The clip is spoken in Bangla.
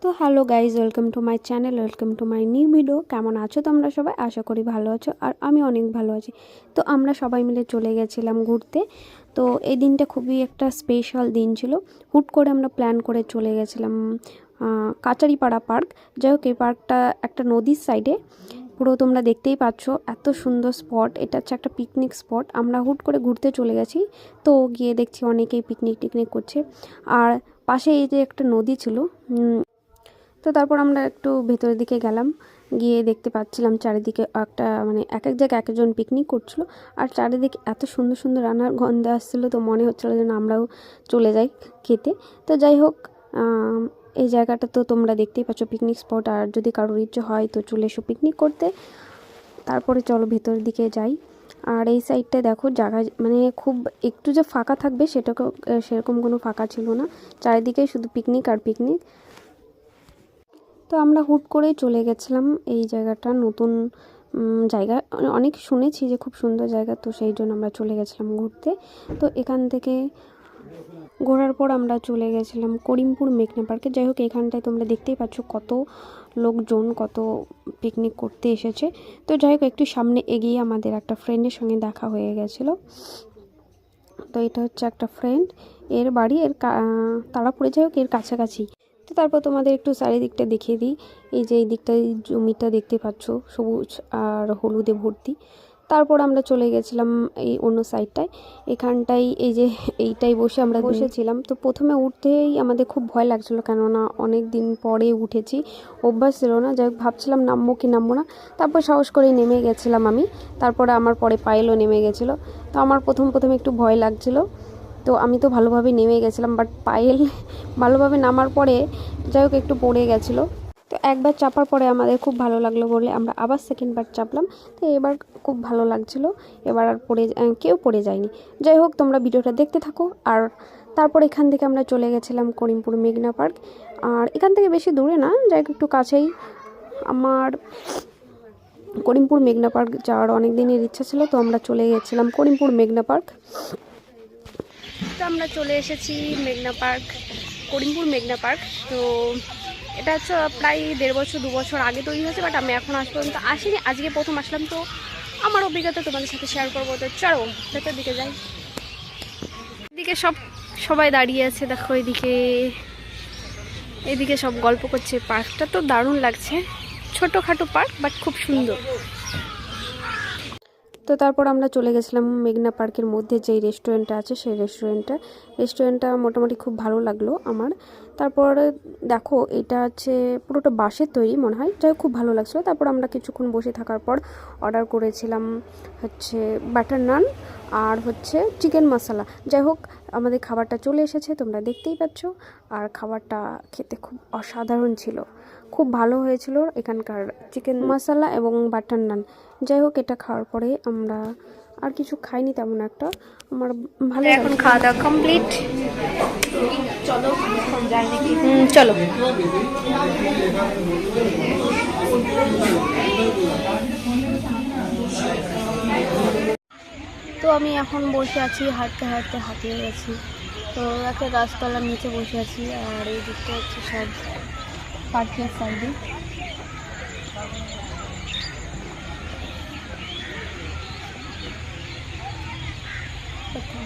তো hello guys, welcome to my channel, welcome to my new video. কেমন আছো তোমরা সবাই? আশা করি ভালো আছো, আর আমি অনেক ভালো আছি। তো আমরা সবাই মিলে চলে গেছিলাম ঘুরতে। তো এই দিনটা খুবই একটা স্পেশাল দিন ছিল। হুট করে আমরা প্ল্যান করে চলে গেছিলাম কাচারিপাড়া পার্ক। যাই হোক, এই পার্কটা একটা নদীর সাইডে, পুরো তোমরা দেখতেই পাচ্ছ এত সুন্দর স্পট। এটা হচ্ছে একটা পিকনিক স্পট। আমরা হুট করে ঘুরতে চলে গেছি, তো গিয়ে দেখছি অনেকেই পিকনিক করছে, আর পাশে এই যে একটা নদী ছিল। তো তারপর আমরা একটু ভেতরের দিকে গেলাম, গিয়ে দেখতে পাচ্ছিলাম চারিদিকে একটা এক এক জায়গায় এক একজন পিকনিক করছিল, আর চারিদিকে এত সুন্দর সুন্দর রান্নার গন্ধ আসছিলো। তো মনে হচ্ছিলো যেন আমরাও চলে যাই খেতে। তো যাই হোক, এই জায়গাটা তো তোমরা দেখতেই পাচ্ছ পিকনিক স্পট, আর যদি কারোর ইচ্ছে হয় তো চলে এসো পিকনিক করতে। তারপরে চলো ভেতরের দিকে যাই। আর এই সাইডটায় দেখো জায়গা খুব একটু যে ফাঁকা থাকবে সেটাকেও সেরকম কোনো ফাঁকা ছিল না, চারিদিকে শুধু পিকনিক আর পিকনিক। তো আমরা হুট করেই চলে গেছিলাম এই জায়গাটা, নতুন জায়গা, অনেক শুনেছি যে খুব সুন্দর জায়গা, তো সেই জন্য আমরা চলে গেছিলাম ঘুরতে। তো এখান থেকে ঘোরার পর আমরা চলে গেছিলাম করিমপুর মেঘনা পার্কে। যাই হোক, এখানটায় তোমরা দেখতেই পাচ্ছ কত লোকজন, কত পিকনিক করতে এসেছে। তো যাই হোক, একটু সামনে এগিয়ে আমাদের একটা ফ্রেন্ডের সঙ্গে দেখা হয়ে গেছিলো। তো এটা হচ্ছে একটা ফ্রেন্ড, এর বাড়ি তারাপুরে, যাই হোক এর কাছাকাছি। তো তারপর তোমাদের একটু চারিদিকটা দেখিয়ে দিই। এই যে এই দিকটায় জমিটা দেখতে পাচ্ছ, সবুজ আর হলুদে ভর্তি। তারপর আমরা চলে গেছিলাম এই অন্য সাইডটায়, এখানটাই এই যে এইটাই বসে আমরা বসেছিলাম। তো প্রথমে উঠতেই আমাদের খুব ভয় লাগছিলো, কেননা অনেক দিন পরে উঠেছি, অভ্যাস ছিল না। যাই হোক, ভাবছিলাম নামবো কি নামবো না, তারপর সাহস করে নেমে গেছিলাম আমি। তারপরে আমার পরে পায়েলও নেমে গেছিলো। তো আমার প্রথমে একটু ভয় লাগছিলো, তো আমি তো ভালোভাবে নেমে গেছিলাম, বাট পায়েল ভালোভাবে নামার পরে যাই হোক একটু পড়ে গেছিলো। তো একবার চাপার পরে আমাদের খুব ভালো লাগলো বলে আমরা আবার সেকেন্ডবার চাপলাম। তো এবার খুব ভালো লাগছিলো, এবার আর কেউ পড়ে যায়নি। যাই হোক, তোমরা ভিডিওটা দেখতে থাকো। আর তারপর এখান থেকে আমরা চলে গেছিলাম করিমপুর মেঘনা পার্ক। আর এখান থেকে বেশি দূরে না, যাই হোক একটু কাছেই। আমার করিমপুর মেঘনা পার্ক যাওয়ার অনেক দিনের ইচ্ছা ছিল, তো আমরা চলে গেছিলাম করিমপুর মেঘনা পার্ক। তো আমরা চলে এসেছি মেঘনা পার্ক, করিমপুর মেঘনা পার্ক। তো এটা হচ্ছে প্রায় 1.5 বছর 2 বছর আগে তৈরি হয়েছে, বাট আমি এখন আজ পর্যন্ত আসিনি, আজকে প্রথম আসলাম। তো আমার অভিজ্ঞতা তোমাদের সাথে শেয়ার করবো। তো চলো ভেতর দিকে যাই। এদিকে সবাই দাঁড়িয়ে আছে, দেখো এদিকে সব গল্প করছে। পার্কটা তো দারুণ লাগছে, ছোটোখাটো পার্ক বাট খুব সুন্দর। তো তারপর আমরা চলে গেছিলাম মেঘনা পার্কের মধ্যে যেই রেস্টুরেন্টটা আছে, সেই রেস্টুরেন্টটা মোটামুটি খুব ভালো লাগলো আমার। তারপর দেখো, এটা হচ্ছে পুরোটা বাঁশের তৈরি মনে হয়, যাই খুব ভালো লাগছিলো। তারপর আমরা কিছুক্ষণ বসে থাকার পর অর্ডার করেছিলাম হচ্ছে বাটার নান আর হচ্ছে চিকেন মশলা। যাই হোক, আমাদের খাবারটা চলে এসেছে, তোমরা দেখতেই পাচ্ছ। আর খাবারটা খেতে খুব অসাধারণ ছিল, খুব ভালো হয়েছিল এখানকার চিকেন মশলা এবং বাটার নান। যাই হোক, এটা খাওয়ার পরে আমরা আর কিছু খাইনি তেমন একটা, আমার ভালো। এখন খাওয়া দাওয়া কমপ্লিট, চলো চলো। তো আমি এখন বসে আছি, হাঁটতে হাঁটতে হাঁপিয়ে গেছি। তো একটা গাছতলার নিচে বসে আছি, আর এই দিকটা হচ্ছে সব পার্কের সাইডে।